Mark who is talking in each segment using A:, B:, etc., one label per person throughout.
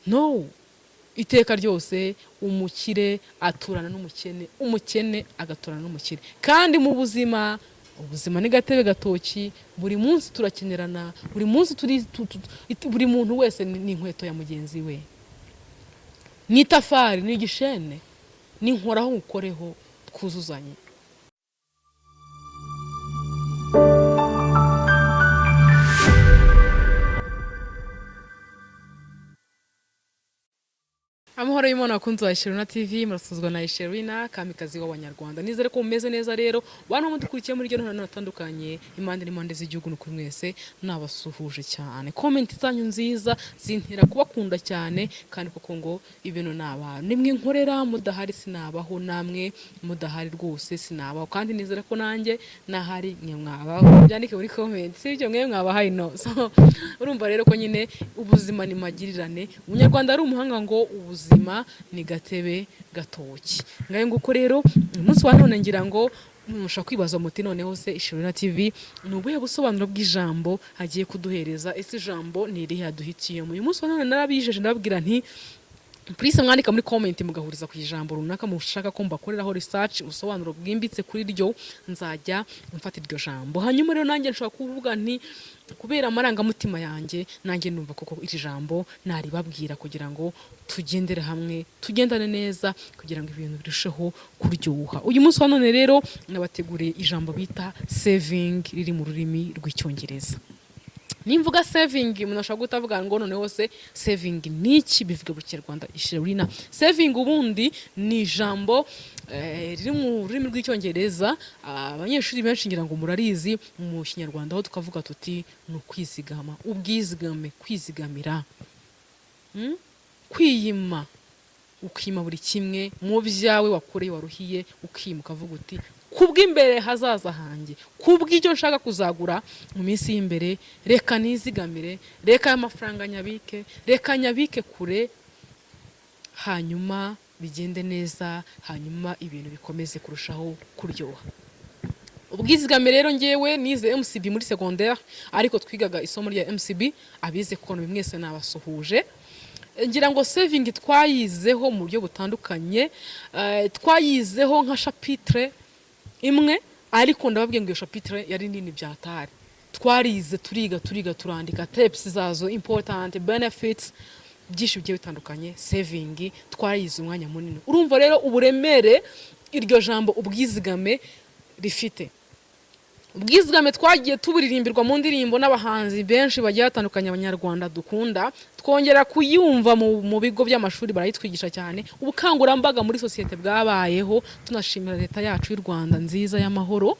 A: no, iteka ryose umukire aturana n'umukene, umukene agaturana n'umukire. Kandi mu buzima, ubuzima ni gatebe gatoki, buri munsi turakenerana, buri munsi buri muntu wese ni inkweto ya mugenzi we, ni itafari, ni igishene, ni nkoraho ngukoreho, twuzuzanye. Amahoro y'Imana akunze wa Sherina TV, murasuzwa na Sherina, kamikazi w'Abanyarwanda. Nizere ko mumeze neza rero, bantu mudukurikiye muri ryo hano hatandukanye, impande n'impande z'igihugu no kuri mwese, nabasuhuje cyane. Comment zanyu nziza zintera kubakunda cyane, kandi koko ngo ibintu naba nimwe nkorera mudahari sinabaho, namwe mudahari rwose sinabaho, kandi nizere ko nanjye nahari mwe mwabaho. Byandike muri comment, sibyo mwe mwabahaye no. So urumva rero ko nyine ubuzima ni magirirane. Umunyarwanda ari umuhanga ngo ubuzima ni gatebe gatoki. Ngaye nguko rero umunsi wa none ngira ngo mushaka kwibaza muti noneho se Sherina TV nubuye busobanuro bw'ijambo hagiye kuduhereza. Ese ijambo ni irihe yaduhitiyemo? Uyu munsi wa none narabijeje ndababwira nti please mwandika muri comment mugahuriza ku ijambo runaka mushaka ko mbakoreraho research usobanuro bwimbitse kuri ryo, nzajya mfata iryo jambo. Hanyuma rero nanjye nshaka kuvuga nti kubera amarangamutima yanjye nanjye numva koko iri jambo naribabwira kugira ngo tugendere hamwe, tugendane neza, kugira ngo ibintu birusheho kuryoha. Uyu munsi wa none rero nabateguriye ijambo bita saving, riri mu rurimi rw'icyongereza. Nimvuga saving umuntu ashaka gutavuga ngo noneho se saving niki, bivuga mu Kinyarwanda Sherina. Saving ubundi ni ijambo riri mu rurimi rw'icyongereza, abanyeshuri benshi ngira ngo murarizi. Mu Kinyarwanda aho tukavuga tuti ni ukwizigama, ubwizigame, kwizigamira, kwiyima, ukima buri kimwe mu byawe wakoreye waruhiye, ukima ukavuga uti kubw'imbere hazaza hanjye, kubw'icyo nshaka kuzagura mu minsi y'imbere, reka nizigamire, reka amafaranga nyabike, reka nyabike kure, hanyuma bigende neza, hanyuma ibintu bikomeze kurushaho kuryoha. Ubwizigame rero ngewe nize MCB muri secondaire, ariko twigaga isomo rya MCB, abize ko mwese nabasuhuje. Ngira ngo saving twayizeho mu buryo butandukanye, twayizeho nka chapitre imwe, ariko ndababwiye ngo iyo chapitre yari nini byatari. Twarize turiga turandika tips zazo, important benefits, byinshi bigiye bitandukanye. Saving twarize umwanya munini. Urumva rero uburemere iryo jambo ubwizigame rifite. Ubwizigame twagiye tuburirimbirwa mu ndirimbo n'abahanzi benshi bagiye batandukanye Abanyarwanda dukunda, twongera kuyumva mu bigo by'amashuri barayitwigisha cyane. Ubukangurambaga muri societe bwabayeho, tunashimira leta yacu y'u Rwanda nziza y'amahoro,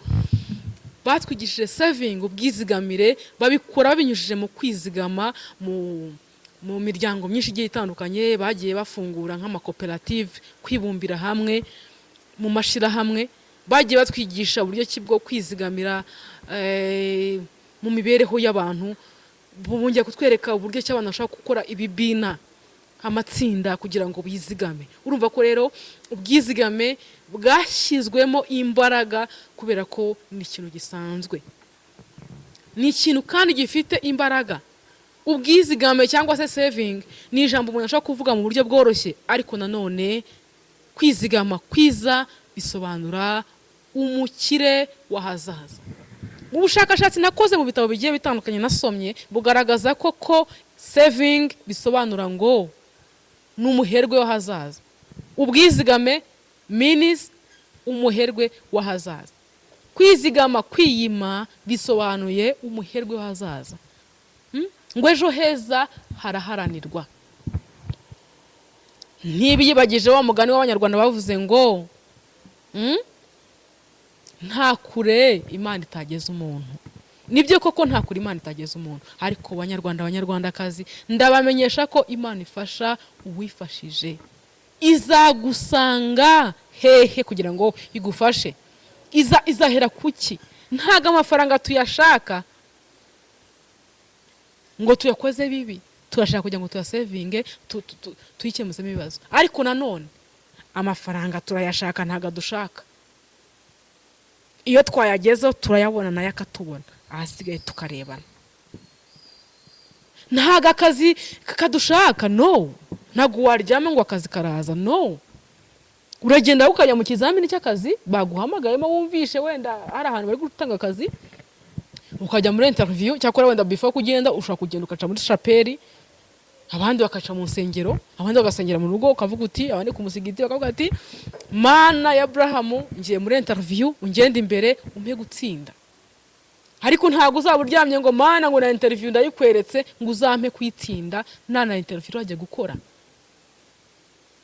A: batwigishije saving, ubwizigamire, babikora babinyujije mu kwizigama mu miryango myinshi igiye itandukanye. Bagiye bafungura nk'amakoperative, kwibumbira hamwe mu mashirahamwe, bagiye batwigisha uburyo ki bwo kwizigamira mu mibereho y'abantu, bongera kutwereka uburyo ki abantu bashaka gukora ibibina, amatsinda, kugira ngo bizigame. Urumva ko rero ubwizigame bwashyizwemo imbaraga kubera ko ni ikintu gisanzwe, ni ikintu kandi gifite imbaraga. Ubwizigame cyangwa se saving ni ijambo umuntu ashaka kuvuga mu buryo bworoshye, ariko nanone kwizigama kwiza bisobanura umukire w'ahazaza. Mu bushakashatsi nakoze mu bitabo bigiye bitandukanye nasomye, bugaragaza ko saving bisobanura ngo ni umuherwe w'ahazaza. Ubwizigame means umuherwe w'ahazaza. Kwizigama, kwiyima bisobanuye umuherwe w'ahazaza. Ngo ejo heza haraharanirwa. Ntibiyibagije wa mugani w'Abanyarwanda bavuze ngo nta kure Imana itageza umuntu. Nibyo koko nta kure Imana itageza umuntu, ariko Abanyarwandakazi ndabamenyesha ko Imana ifasha uwifashije. Izagusanga hehe kugira ngo igufashe? Izahera kuki? Ntago amafaranga tuyashaka ngo tuyakoze bibi, turashaka kugira ngo tuyasavinge, tuyikemuzemo ibibazo. Ariko nanone amafaranga turayashaka, ntago dushaka. Iyo twayagezeho turayabona nayo akatubona, ahasigaye tukarebana. ntago akazi kadushaka, no. Ntago waryama ngo akazi karaza, no. Uragenda ukajya mu kizamini cy'akazi baguhamagayemo wumvishe wenda hari ahantu bari gutanga akazi, ukajya muri interview cyakora wenda before kugenda ushaka kugenda ukaca muri chapeli, abandi bakaca mu nsengero, abandi bagasengera mu rugo, ukavuga uti abandi ku musigiti bakavuga ati Mana ya Abraham ngiye muri interview ungenda imbere umpe gutsinda. Ariko ntago uzaba uryamye ngo Mana ngo na interview ndayikweretse ngo uzampe kwitsinda na interview wajya gukora.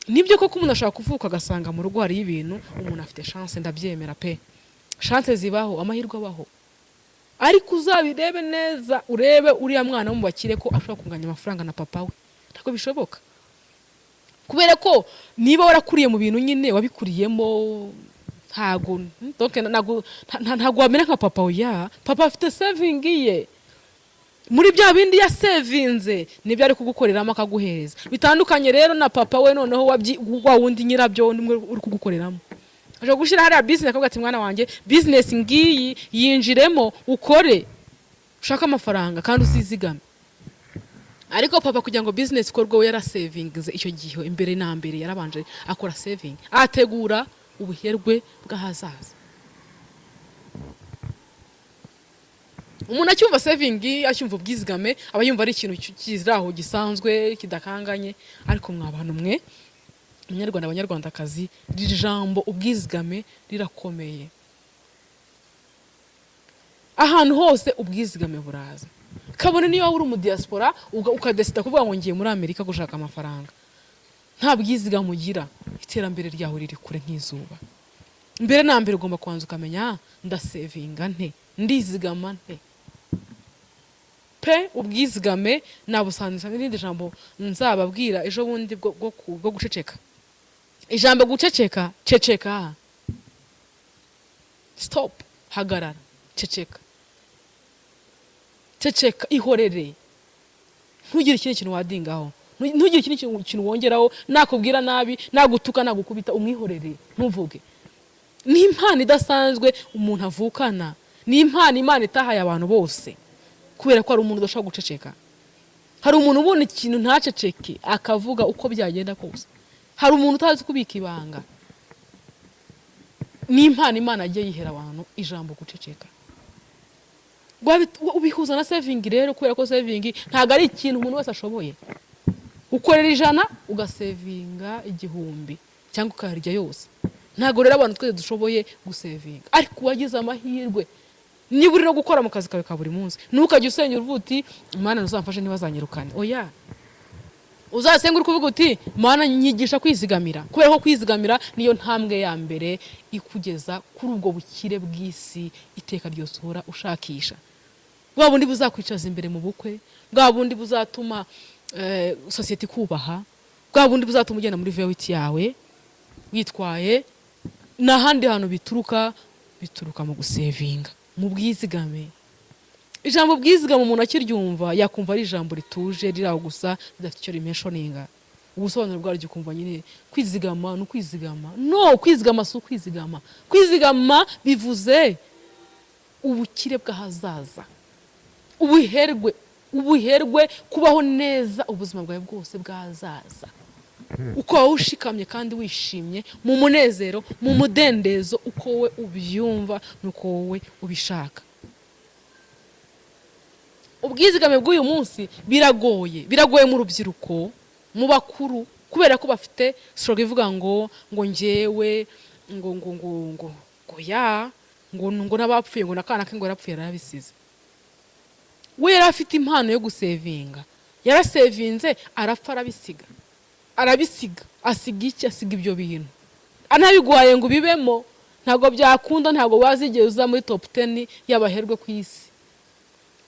A: Nibyo koko umuntu ashaka kuvuka agasanga mu rugo hari ibintu umuntu afite chance, ndabyemera pe. Chance zibaho, amahirwe abaho. Ariko uzabirebe neza, urebe uriya mwana wo mu bakire ko ashobora kunganya amafaranga na papa we. Ntabwo bishoboka. Kubera ko niba warakuriye mu bintu nyine wabikuriyemo, ntago wamera nka papa oya. Papa afite saving ye. Muri bya bindi ya savinze nibyo ari kugukoreramo akaguhereza. Bitandukanye rero na papa we noneho wa wundi nyirabyo nimwe uri kugukoreramo. Aje gushira hari business akavuga ati mwana wanjye business ngiyi yinjiremo ukore ushaka amafaranga kandi usizigame. Ariko papa kugira ngo business ikorwe we yara savings icyo gihe imbere na mbere yarabanje akora saving, ategura ubuherwe bw'ahazaza. Umuntu acyumva saving acyumva ubwizigame aba yumva ari ikintu kiziraho gisanzwe kidakanganye, ariko mwabantu mwe Munyarwanda abanyarwandakazi riri jambo ubwizigame rirakomeye. Ahantu hose ubwizigame buraza. Kabone niyo uri mu diaspora ukadesida kuvuga ngo ngiye muri Amerika gushaka amafaranga, nta bwizigame ugira, iterambere ryaho riri kure nk'izuba. Mbere na mbere ugomba kwanza ukamenya ndasevinga nte, ndizigama nte. Pe ubwizigame nabusanzwe n'irindi jambo nzababwira ejo bundi bwo guceceka. Ijambo guceceka, ceceka. Stop, hagarara, ceceka. Ceceka, ihorere. Ntugire ikindi kintu wadingaho. Ntugire ikindi kintu wongeraho, nakubwira nabi, nagutuka, nagukubita, umwihorere, ntuvuge. Ni impano idasanzwe umuntu avukana. Ni impano Imana itahaye abantu bose. Kubera ko ari umuntu udashaka guceceka. Hari umuntu ubona ikintu ntaceceke akavuga uko byagenda kose. Hari umuntu utazi kubika ibanga. Ni impano Imana agiye yihera abantu ijambo guceceka. Ubihuza na saving rero, kubera ko saving ntago ari ikintu umuntu wese ashoboye. Ukorera 100 ugasevinga 1000 cyangwa ukarya yose. Ntago rero abantu twese dushoboye gusevinga. Ariko wagize amahirwe niba uri no gukora mu kazi kawe ka buri munsi, ntukajye usenya uruvuti Imana ntuzamfashe ntibazanyirukane. Oya, uzasenga uri kuvuga uti Imana nyigisha kwizigamira, kubera ko kwizigamira niyo ntambwe ya mbere ikugeza kuri ubwo bukire bw'isi iteka ryose uhora ushakisha. Bwa bundi buzakwicaza imbere mu bukwe, bwa bundi buzatuma society kubaha, bwa bundi buzatuma ugenda muri vewiti yawe witwaye. N'ahandi hantu bituruka mu gusevinga, mu bwizigame. Ijambo bwizigame umuntu akiryumva yakumva ari ijambo rituje riraho gusa ridafite icyo rimenshoninga. Ubusobanuro bwaryo ukumva nyine kwizigama no kwizigama. No, kwizigama si ukwizigama. Kwizigama bivuze ubukire bw'ahazaza, ubuherwe, kubaho neza ubuzima bwawe bwose bw'ahazaza. Uko wowe ushikamye kandi wishimye mu munezero, mu mudendezo, uko wowe ubyumva nuko wowe ubishaka. Ubwizigame bw'uyu munsi biragoye mu rubyiruko, mu bakuru, kubera ko bafite slogan ivuga ngo njyewe ngo nabapfuye ngo nakana ke ngo yarapfuye yarabisize. We yari afite impano yo gusevinga, yarasevinze arapfa arabisiga, asiga ibyo bintu. Anabiguhaye ngo bibemo ntago byakunda, ntago wazigeza muri top 10 y'abaherwe ku isi,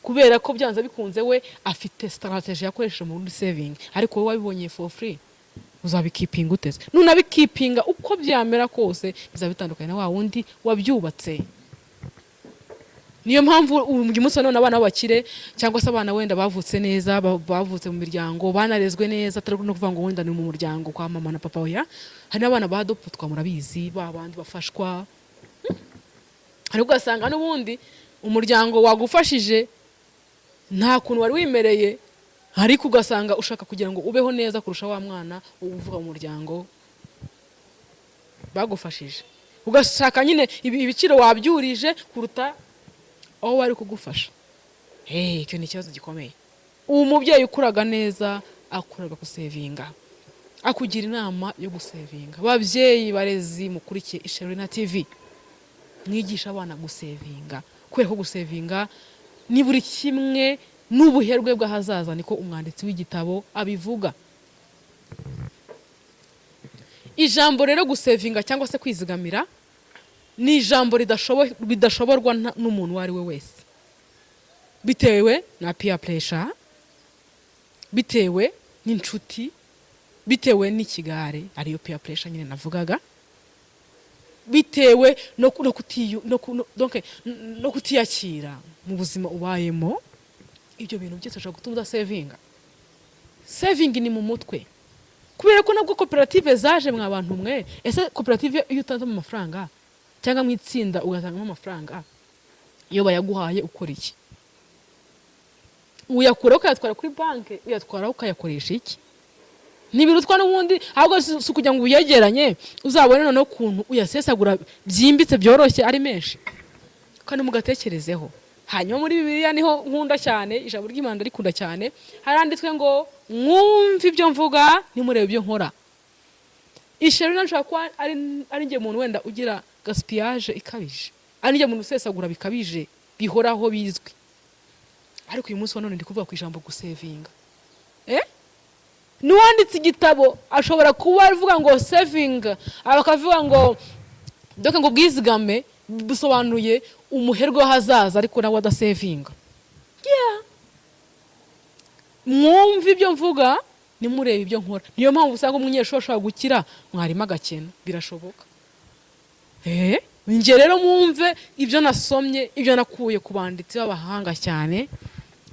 A: kubera ko byanza bikunze we afite strategy yakoresheje muri saving. Ariko wowe wabibonye for free, uzabikipinga uteze. Nunabikipinga uko byamera kose bizabitandukanye na wa wundi wabyubatse. Niyo mpamvu uyu munsi none abana b'abakire cyangwa se abana wenda bavutse neza, bavutse mu miryango, banarezwe neza, atari no kuvuga ngo wenda ni mu muryango kwa mama na papa oya. Hari abana badoptwa murabizi, babandi bafashwa. Ariko ugasanga n'ubundi umuryango wagufashije nta kuntu wari wimereye, ariko ugasanga ushaka kugira ngo ubeho neza kurusha wa mwana uvuga mu muryango bagufashije, ugashaka nyine ibiciro wabyurije kuruta aho bari kugufasha. Icyo ni ikibazo gikomeye. Uwo mubyeyi ukuraga neza akuraga gusevinga, akugira inama yo gusevinga. Babyeyi barezi mukurikiye Isherina TV, mwigisha abana gusevinga, kubera ko gusevinga ni buri kimwe n'ubuherwe bw'ahazaza, niko umwanditsi w'igitabo abivuga. Ijambo rero gusevinga cyangwa se kwizigamira ni ijambo bidashoborwa n'umuntu uwo ari we wese, bitewe na peer pressure, bitewe n'inshuti, bitewe n'ikigare ariyo peer pressure nyine navugaga, bitewe no kutiyakira mu buzima ubayemo. Ibyo bintu byose ushobora gutuma udasevinga. Saving ni mu mutwe, kubera ko nabwo koperative zaje mwa bantu mwe. Ese koperative iyo utanze mu mafaranga cyangwa mu itsinda ugatanga amafaranga, iyo bayaguhaye ukora iki? Uyakura ukayatwara kuri banki, uyatwara ukayakoresha iki? Nibirutwa n'ubundi, ahubwo si kugira ngo uyegeranye uzabone noneho ukuntu uyasesagura byimbitse byoroshye ari menshi, kandi mugatekerezeho. Hanyuma muri Bibiliya niho nkunda cyane, ijambo ry'Imana rikunda cyane, haranditswe ngo mwumve ibyo mvuga nimurebe ibyo nkora. Isherina nshaka ko ari nge muntu wenda ugira gaspillage ikabije, ari nge muntu usesagura bikabije bihoraho bizwi, ariko uyu munsi wa none ndi kuvuga ku ijambo gusevinga. Nuwanditse igitabo ashobora kuba avuga ngo saving, abakavuga ngo doka ngo bwizigame, busobanuye umuherwe w'ahazaza ariko nawe adasevinga. Mwumve ibyo mvuga nimurebe ibyo nkora. Niyo mpamvu usanga umunyeshuri ashobora gukira mwarimu agakena, birashoboka. Nge rero mwumve ibyo nasomye, ibyo nakuye ku banditsi b'abahanga cyane,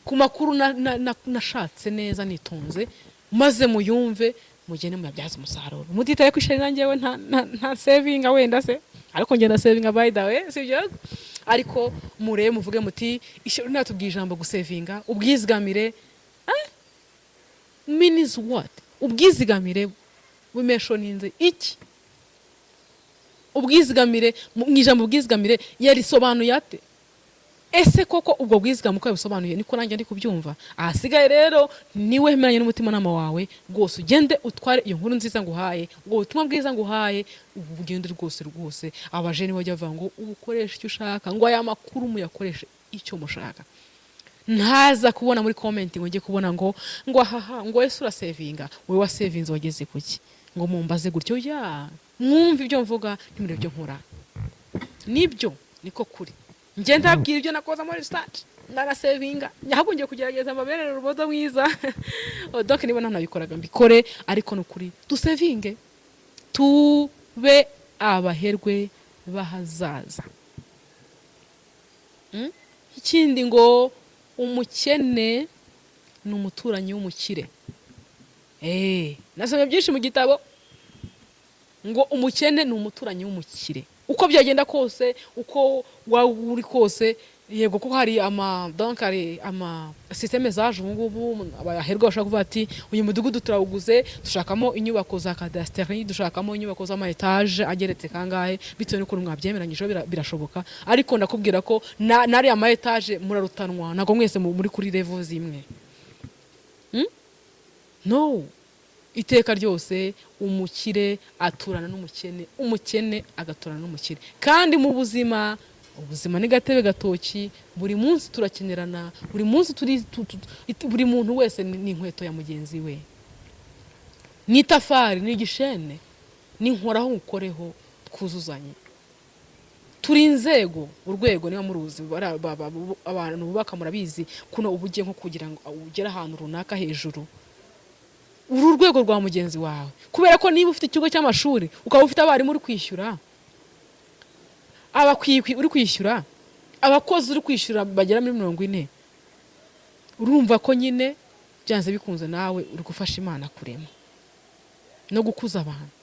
A: ku makuru nashatse neza nitonze, maze muyumve mugene muyabyaza umusaruro. Mutitaye kwishirina ngewe nta savinga wenda se, ariko ngenda savinga by the way, sibyo? Ariko murebe muvuge muti Isherina natubwiye ijambo gusevinga, ubwizigamire. Means what? Ubwizigamire bumeshoninze iki? Ubwizigamire mu ijambo ubwizigamire yarisobanuye ate? Ese koko ubwo bwizigama uko yabisobanuye niko nanjye ndi kubyumva? Ahasigaye rero niwe hemeranye n'umutima nama wawe, rwose ugende utware iyo nkuru nziza nguhaye, ubwo butumwa bwiza nguhaye, ubugende rwose. Abajeni bajya bavuga ngo ubukoresha icyo ushaka, ngo aya makuru muyakoreshe icyo mushaka. Ntaza kubona muri comment ngo ngiye kubona ngo ahaha ngo ese urasevinga, wewe wasevinze wageze kuki, ngo mumbaze gutyo. Mwumve ibyo mvuga nimurebe ibyo nkora. Nibyo niko kuri. Nge ndabwira ibyo nakoza muri research, ndarasevinga, nyahago ngiye kugerageza amaberere urubodo mwiza. Donc niba ntanabikoraga mbikore, ariko nukuri dusevinge, tube abaherwe bahazaza. Ikindi ngo umukene ni umuturanyi w'umukire. Nasomye byinshi mu gitabo ngo umukene ni umuturanyi w'umukire. Uko byagenda kose, uko uri kose, yego ko hari systeme zaje ubungubu, abaherwe bashaka kuvuga ati uyu mudugudu turawuguze, dushakamo inyubako za cadastre, dushakamo inyubako z'ama etage ageretse kangahe, bitewe n'uko mwabyemeranyije birashoboka. Ariko ndakubwira ko nari ama etage murarutanwa, nago mwese muri kuri level zimwe. No, iteka ryose umukire aturana n'umukene, umukene agaturana n'umukire. Kandi mu ubuzima ni gatebe gatoki, buri munsi turakenerana, buri munsi buri muntu wese ni inkweto ya mugenzi we, ni tafari, ni igishene, ni nkoraho ukoreho, twuzuzanye. Turi inzego, urwego niba muruzi, abantu bubaka murabizi kuno ubugiye nko kugira ngo ugere ahantu runaka hejuru, uru rwego rwa mugenzi wawe. Kubera ko niba ufite ikigo cy'amashuri ukaba ufite abarimu uri kwishyura, abakwikwi uri kwishyura, abakozi uri kwishyura bagera muri 40, urumva ko nyine byanze bikunze nawe uri gufasha Imana kurema no gukuza abantu.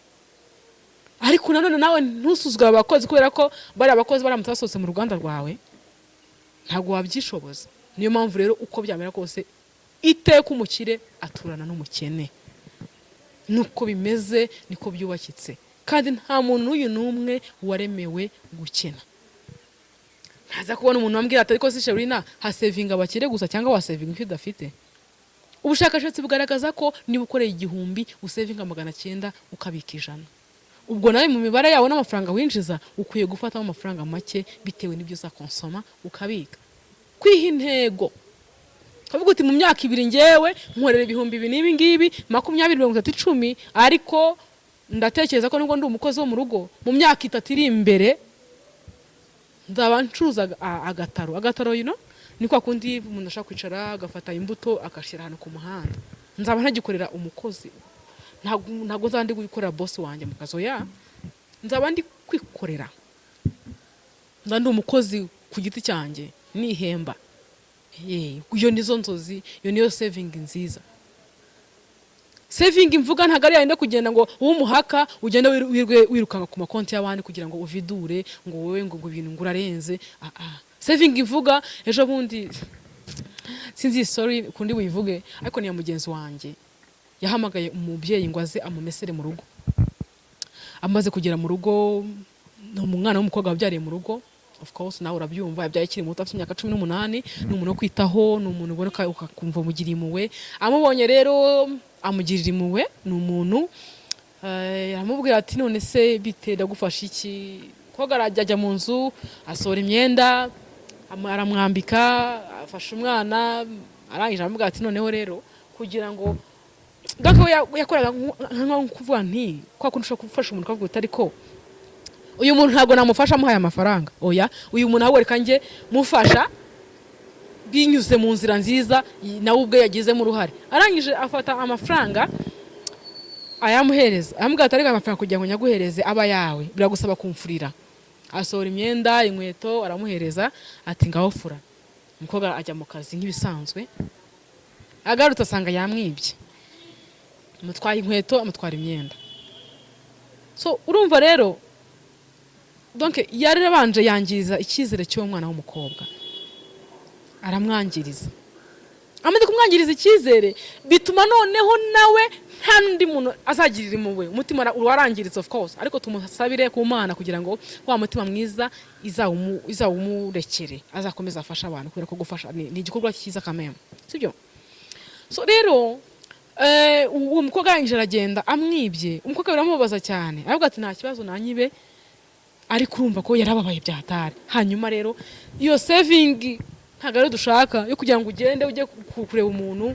A: Ariko nanone nawe ntusuzugura abakozi, kubera ko bari abakozi baramutse basohotse mu ruganda rwawe ntago wabyishoboza. Niyo mpamvu rero uko byamera kose iteka umukire aturana n'umukene. Nuko bimeze, niko byubakitse. Kandi nta muntu n'uyu n'umwe waremewe gukena. Ntaza kubona umuntu wambwira ati ariko si Sherina hasevinga abakire gusa cyangwa wasevinga icyo udafite. Ubushakashatsi bugaragaza ko niba ukoreye 1,000 usevinga 900 ukabika 100. Ubwo nawe mu mibare yawe n'amafaranga winjiza ukwiye gufata amafaranga make bitewe n'ibyo uzakonsoma ukabika. Kwiha intego. Kavuga uti mu myaka 2 ngewe nkorera 2,000 n'ibi ngibi 20 30 10 ariko ndatekereza ko nubwo ndi umukozi wo mu rugo mu myaka 3 iri imbere nzaba ncuruza agataro ni kwa kundi umuntu ashaka kwicara agafata imbuto akashira hano ku muhanda. Nzaba ntagikorera umukozi. Ntago nzandi gukorera boss wanjye mu kazo nzaba ndi kwikorera. Ndandi umukozi ku giti cyanjye nihemba. Iyo nizo nzozi, iyo niyo saving nziza. Saving imvuga ntago ari yandi kugenda ngo umuhaka ugenda wirukanga ku makonti y'abandi kugira ngo uvidure ngo wowe ngo ibintu ngurarenze. Saving ivuga ejo bundi sinzi sorry kundi wivuge ariko niya mugenzi wanjye yahamagaye umubyeyi ngo aze amumesere mu rugo. Amaze kugera mu rugo umwana w'umukobwa wabyariye mu rugo. Of course nawe urabyumva yabyaye kiri muto afite imyaka 18 ni umuntu wo kwitaho ni umuntu ubona ko ukumva mugiri muwe. Amubonye rero amugirira imuwe ni umuntu aramubwira ati none se bitera gufasha iki koga arajya mu nzu asora imyenda aramwambika afasha umwana arangije aramubwira ati noneho rero kugira ngo gako yakoraga nko kuvuga nti kwa kundi ushaka gufasha umuntu kavuga utari ko uyu muntu ntago namufasha amuhaye amafaranga oya uyu muntu awereka nge mufasha binyuze mu nzira nziza nawe ubwe yagizemo uruhare. Arangije afata amafaranga ayamuhereza amubwira ati ariko amafaranga kugira ngo nyaguhereze aba yawe biragusaba kumfurira. Asora imyenda inkweto aramuhereza ati ngaho fura. Umukobwa ajya mu kazi nk'ibisanzwe agarutse asanga yamwibye mutwaye inkweto amutwara imyenda. So urumva rero donc yarabanje yangiza icyizere cyo mwana w'umukobwa aramwangiriza. Amaze kumwangiriza icyizere bituma noneho nawe nta nundi muntu azagirira impuhwe umutima warangiritse of course ariko tumusabire ku Mana kugira ngo wa mutima mwiza izawumurekere azakomeza afasha abantu kubera ko gufasha ni igikorwa cyiza kameme sibyo. So rero uwo mukobwa yangije aragenda amwibye. Umukobwa biramubaza cyane aravuga ati nta kibazo nanyibe ariko urumva ko yarababaye byatari. Hanyuma rero iyo saving ntago ari dushaka yo kugira ngo ugende ujye kureba umuntu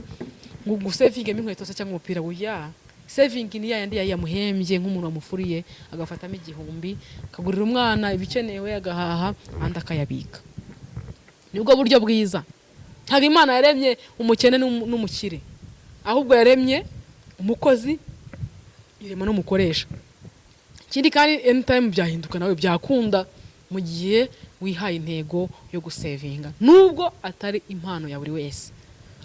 A: ngo gusavinge inkweto se cyangwa umupira buya. Saving ni yandi yamuhembye nk'umuntu wamufuriye agafatamo 1,000 akagurira umwana ibikenewe agahaha andi akayabika. Nibwo buryo bwiza. Ntago Imana yaremye umukene n'umukire ahubwo yaremye umukozi irema n'umukoresha. Kindi kandi anytime byahinduka nawe byakunda mu gihe wihaye intego yo gusavinga nubwo atari impano ya buri wese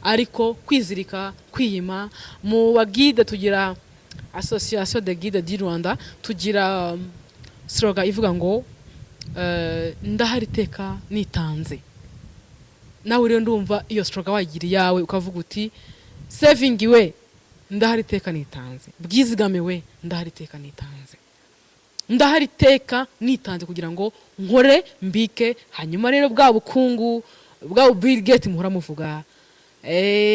A: ariko kwizirika kwiyima. Mu bagide tugira Association de Guide du Rwanda tugira slogan ivuga ngo ndahari teka nitanze. Nawe rero ndumva iyo slogan wagira yawe ukavuga uti saving we ndahari teka nitanze bwizigame we ndahari teka nitanze ndahari teka nitanze kugira ngo nkore mbike. Hanyuma rero bwa bukungu bwa Bill Gates muhora muvuga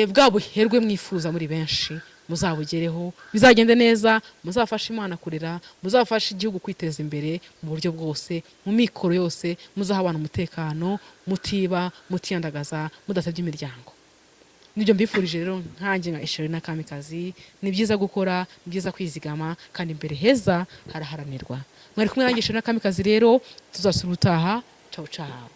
A: bwa buherwe mwifuza muri benshi muzabugereho bizagende neza. Muzafasha Imana kurera muzafasha igihugu kwiteza imbere mu buryo bwose mu mikoro yose muzaha abantu umutekano mutiba mutiyandagaza mudatabye imiryango. Nibyo mbifurije rero nkanjye nka Sherina Kamikazi. Ni byiza gukora ni byiza kwizigama kandi imbere heza haraharanirwa. Mwari kumwe nanjye Sherina Kamikazi rero tuzasubutaha. Ciao ciao.